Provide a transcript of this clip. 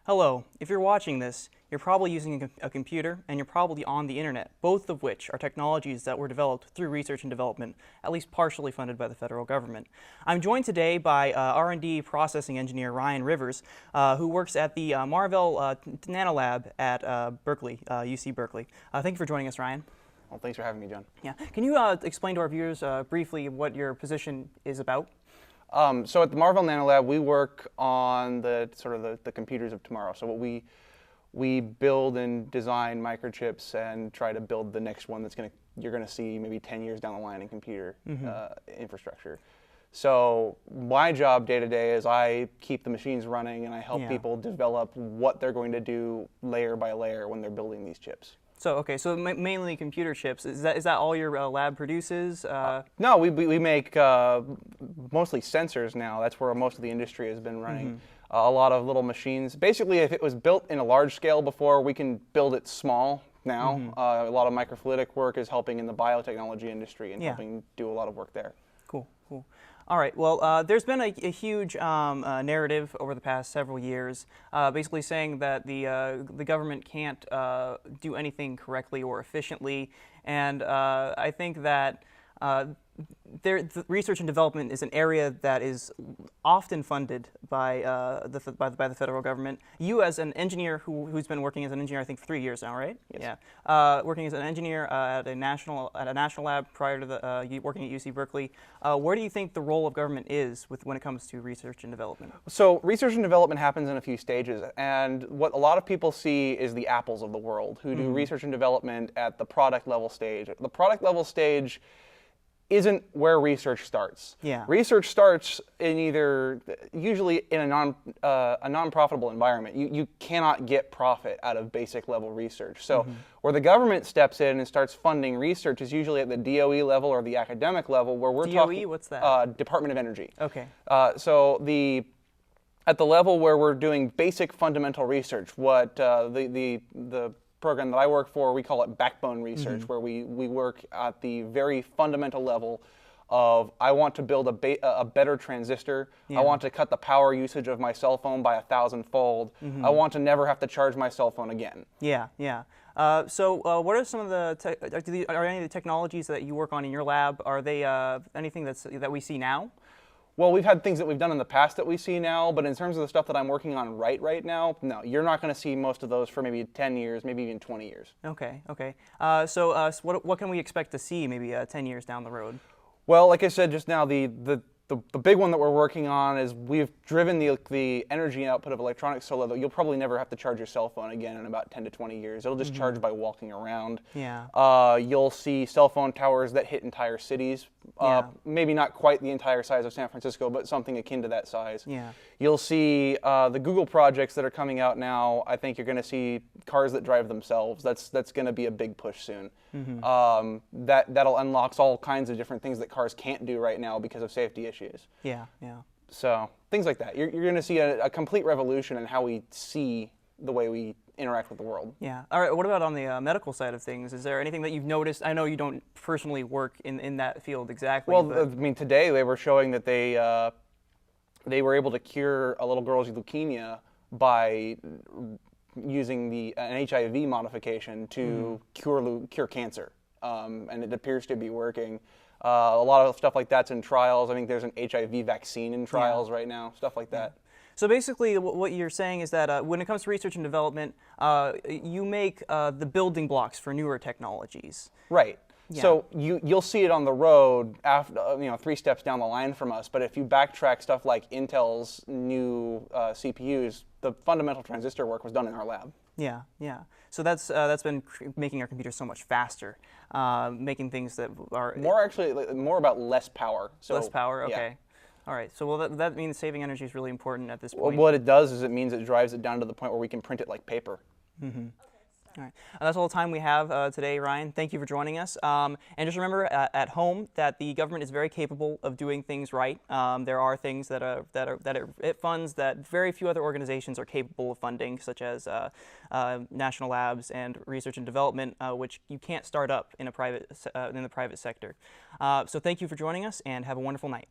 Hello. If you're watching this, you're probably using a computer and you're probably on the internet, both of which are technologies that were developed through research and development, at least partially funded by the federal government. I'm joined today by R&D processing engineer Ryan Rivers, who works at the Marvell Nanolab at Berkeley, UC Berkeley. Thank you for joining us, Ryan. Well, thanks for having me, John. Yeah. Can you explain to our viewers briefly what your position is about? So at the Marvell Nanolab, we work on the computers of tomorrow. So what we build and design microchips and try to build the next one that's you're gonna see maybe 10 years down the line in computer infrastructure. So my job day to day is I keep the machines running and I help people develop what they're going to do layer by layer when they're building these chips. So so mainly computer chips. Is that all your lab produces? No, we make mostly sensors now. That's where most of the industry has been running. A lot of little machines. Basically, if it was built in a large scale before, we can build it small now. A lot of microfluidic work is helping in the biotechnology industry and helping do a lot of work there. Cool, cool. All right, well, there's been a huge narrative over the past several years, basically saying that the government can't do anything correctly or efficiently, and I think that the research and development is an area that is often funded by the federal government. You, as an engineer who's been working as an engineer, I think, for 3 years now, right? Yes. Yeah. Working as an engineer at a national lab prior to working at UC Berkeley. Where do you think the role of government is when it comes to research and development? So research and development happens in a few stages, and what a lot of people see is the Apples of the world who do research and development at the product level stage. The product level stage isn't where research starts. Yeah. Research starts in usually in a non-profitable environment. You cannot get profit out of basic level research. So where the government steps in and starts funding research is usually at the DOE level or the academic level, where we're talking. DOE, what's that? Department of Energy. Okay. So at the level where we're doing basic fundamental research, what the program that I work for, we call it backbone research, where we work at the very fundamental level of, I want to build a better transistor. I want to cut the power usage of my cell phone by 1,000-fold. I want to never have to charge my cell phone again. Yeah, yeah. So what are some of are any of the technologies that you work on in your lab, are they anything that we see now? Well, we've had things that we've done in the past that we see now, but in terms of the stuff that I'm working on right now, no, you're not going to see most of those for maybe 10 years, maybe even 20 years. Okay, okay. So what can we expect to see maybe 10 years down the road? Well, like I said just now, the big one that we're working on is we've driven the energy output of electronics so low that you'll probably never have to charge your cell phone again in about 10 to 20 years. It'll just charge by walking around. Yeah. You'll see cell phone towers that hit entire cities. Maybe not quite the entire size of San Francisco, but something akin to that size. Yeah. You'll see the Google projects that are coming out now. I think you're going to see cars that drive themselves. That's going to be a big push soon. That'll unlock all kinds of different things that cars can't do right now because of safety issues. Yeah, yeah. So things like that. You're going to see a complete revolution in how we see the way we interact with the world. Yeah. All right. What about on the medical side of things? Is there anything that you've noticed? I know you don't personally work in that field exactly. Well, I mean, today they were showing that they were able to cure a little girl's leukemia by using an HIV modification to cure cancer, and it appears to be working. A lot of stuff like that's in trials. I think there's an HIV vaccine in trials right now, stuff like that. So basically what you're saying is that when it comes to research and development, you make the building blocks for newer technologies. Right. Yeah. So you'll see it on the road after 3 steps down the line from us. But if you backtrack stuff like Intel's new CPUs, the fundamental transistor work was done in our lab. Yeah, yeah. So that's been making our computers so much faster, making things that are more about less power. So, less power. Okay. Yeah. All right. So that means saving energy is really important at this point. Well, what it does is it means it drives it down to the point where we can print it like paper. All right. That's all the time we have today, Ryan. Thank you for joining us. And just remember at home that the government is very capable of doing things right. There are things that it funds that very few other organizations are capable of funding, such as national labs and research and development, which you can't start up in the private sector. So thank you for joining us, and have a wonderful night.